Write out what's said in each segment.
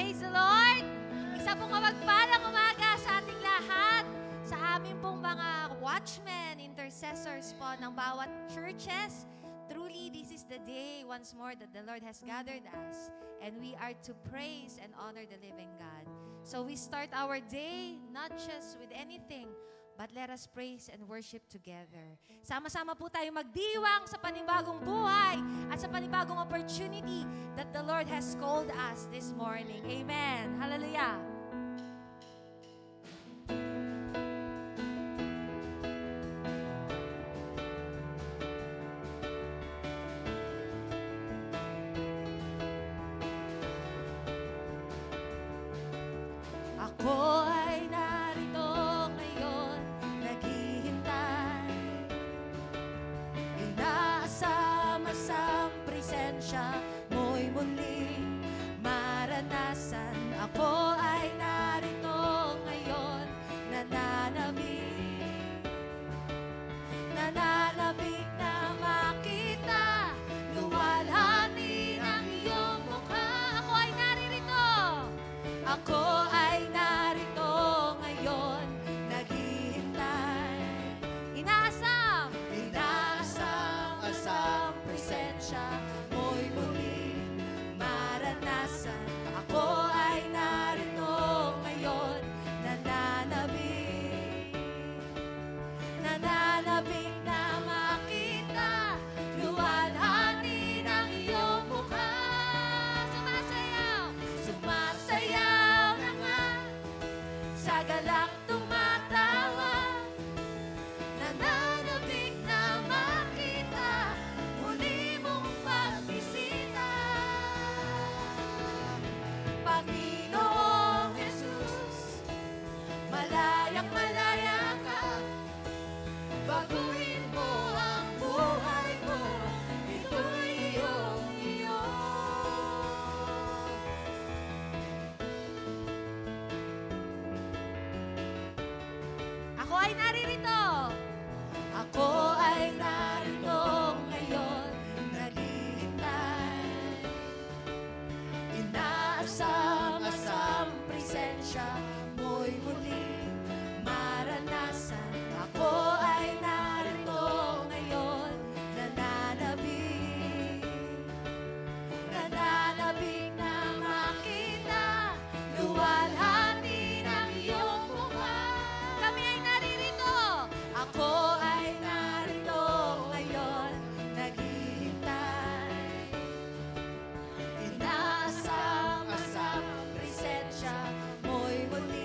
Praise the Lord! Isa pong mapagpalang umaga sa ating lahat, sa aming pong mga watchmen, intercessors po ng bawat churches. Truly, this is the day once more that the Lord has gathered us, and we are to praise and honor the living God. So we start our day not just with anything, but let us praise and worship together. Sama-sama po tayo magdiwang sa panibagong buhay at sa panibagong opportunity that the Lord has called us this morning. Amen. Hallelujah. Ako ay narito ngayon, naghihintay, inaasama-asang presensya mo'y muling maranasan. Ako ay narito ngayon, nananabik na makita, luwalhati ng iyong mukha. Ako ay naririto, ako ay narito ngayon, naghihintay, inaasam presensya mo'y muling maranasan. Ako ay narito ngayon, nananabik na makita, luwalhati ng iyong mukha. Sumasayaw na nga, sa galak tumatawa, nananabik na makita, muli mong pagbisita. Panginoong Jesus, malayak-malaya ka, baguhin mo ang buhay ko, ito'y iyong-iyo. Ako ay naririto. Ako ay narito ngayon, naghihintay, inaasam-asam presensya mo'y muling maranasan. Ako ay narito ngayon, nananabik na makita, luwalhati ng iyong mukha. Kami ay naririto. Ako ay narito ngayon, naghihintay, inaasam-asam presensya mo'y muli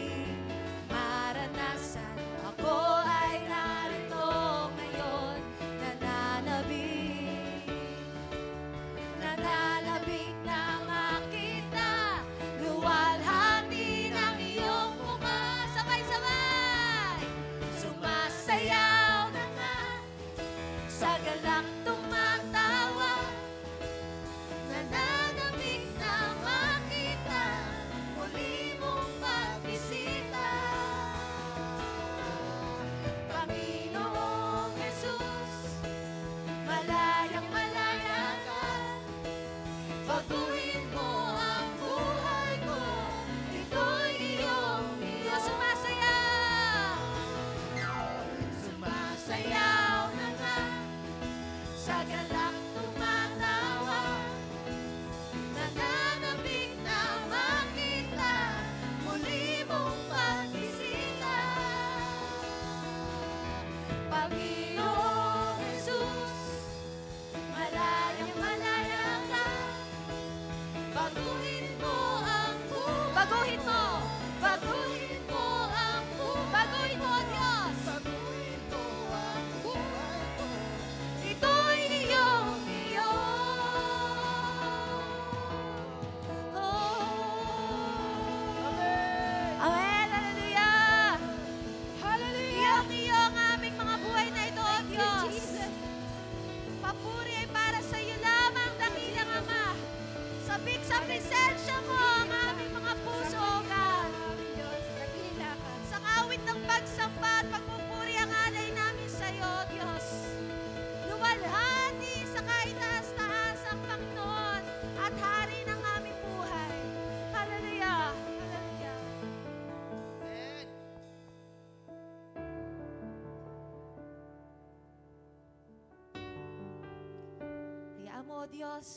mo, O Diyos,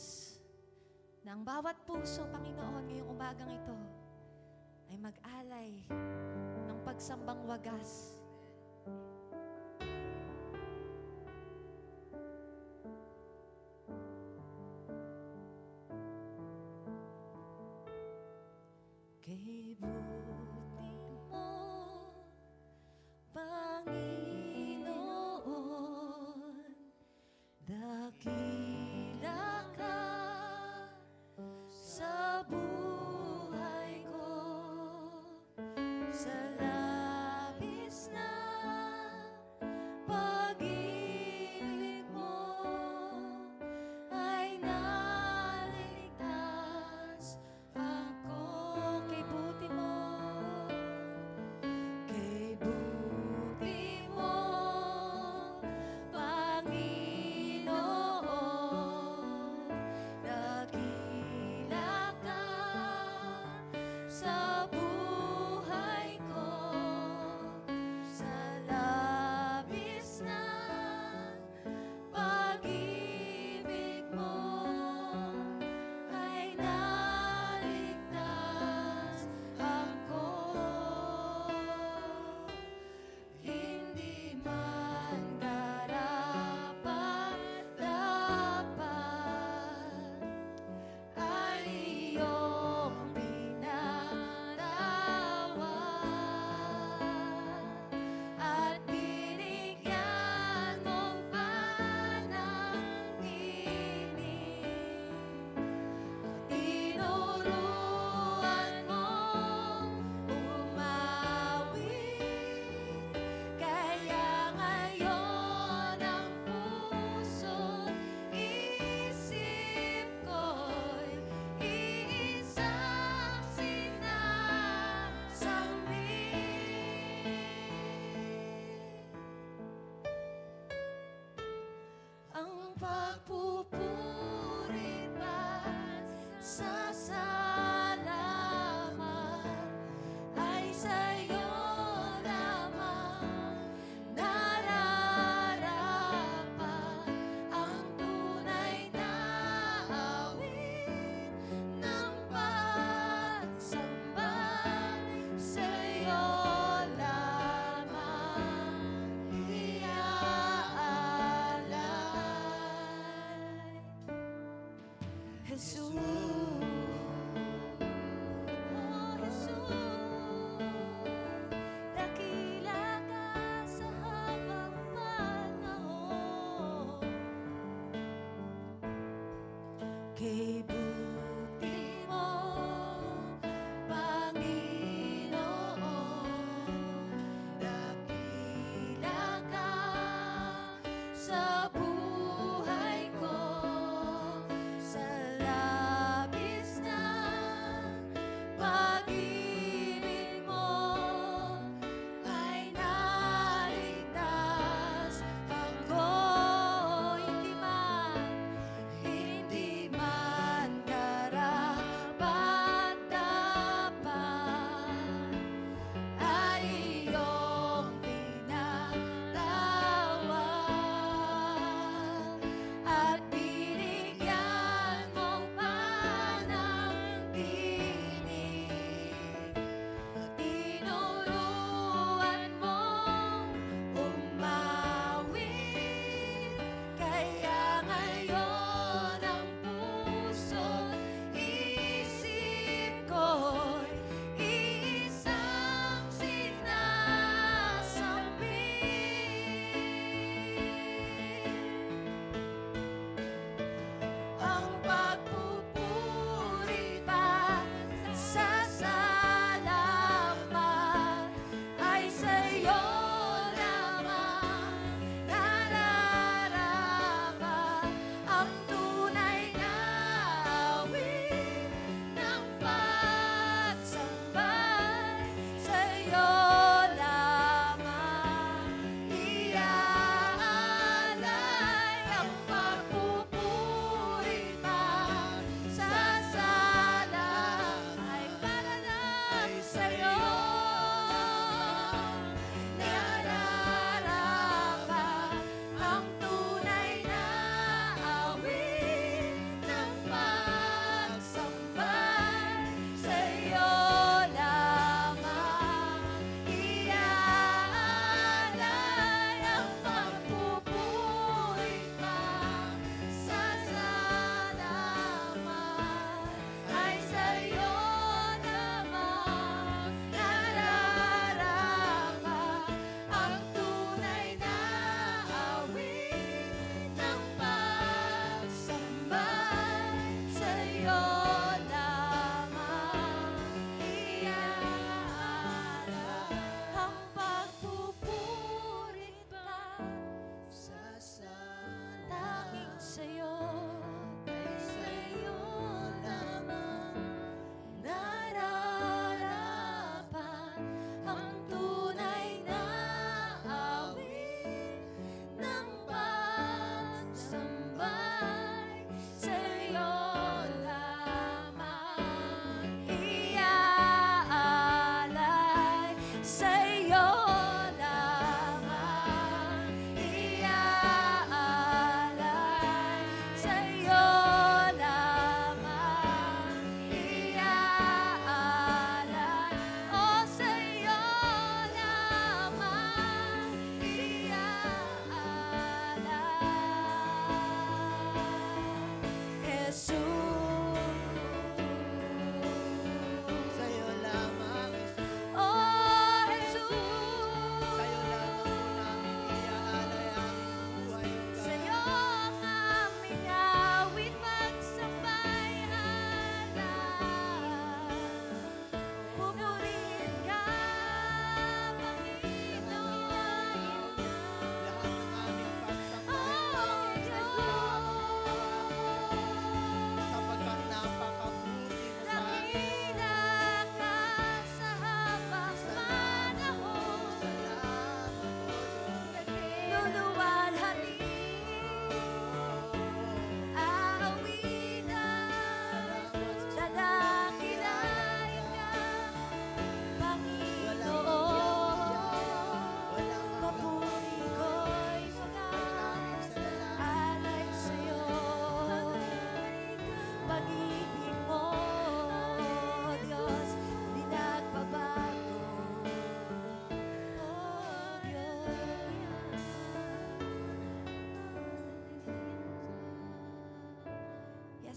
na ang bawat puso, Panginoon, ngayong umagang ito ay mag-alay ng pagsambang wagas. Kay buti mo, Panginoon, dakila ka sa buhay ko, sa labis na pag-ibig mo ay naligtas ako. Kay buti mo,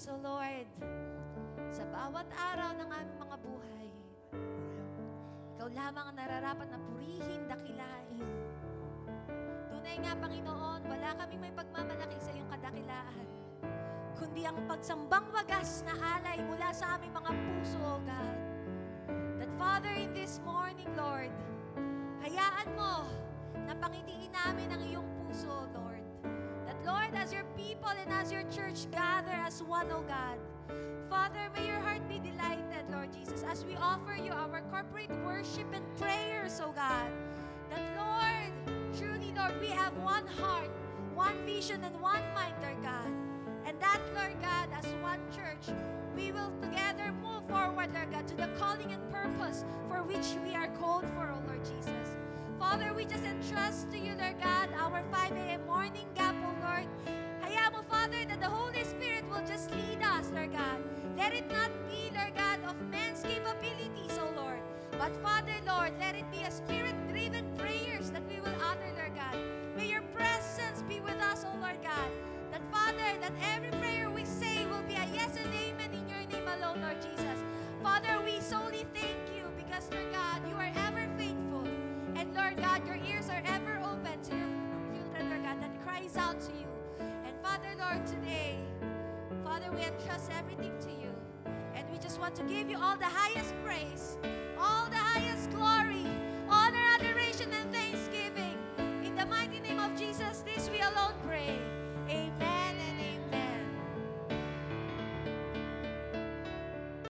So Lord, sa bawat araw ng aming mga buhay, Ikaw lamang ang nararapat na purihin, dakilain. Tunay nga, Panginoon, wala kami may pagmamalaki sa iyong kadakilaan, kundi ang pagsambang wagas na alay mula sa aming mga puso, O God. That Father, in this morning, Lord, hayaan mo na pangitiin namin ang iyong puso, Lord. That, Lord, as your people and as your church gather as one, O God, Father, may your heart be delighted, Lord Jesus, as we offer you our corporate worship and prayers, O God. That, Lord, truly, Lord, we have one heart, one vision, and one mind, Lord God. And that, Lord God, as one church, we will together move forward, Lord God, to the calling and purpose for which we are called for, O Lord Jesus. Father, we just entrust to you, Lord God, our 5 a.m. morning gap, O Lord. Hayaan mo, Father, that the Holy Spirit will just lead us, Lord God. Let it not be, Lord God, of man's capabilities, O Lord. But, Father, Lord, let it be a spirit-driven prayers that we will utter, Lord God. May your presence be with us, O Lord God. That, Father, that every prayer we say will be a yes and amen in your name alone, Lord Jesus. Father, we solely thank you because, Lord God, you are ever faithful. And, Lord God, your ears are ever open to your children, Lord God, that cries out to you. And, Father, Lord, today, Father, we entrust everything to you. And we just want to give you all the highest praise, all the highest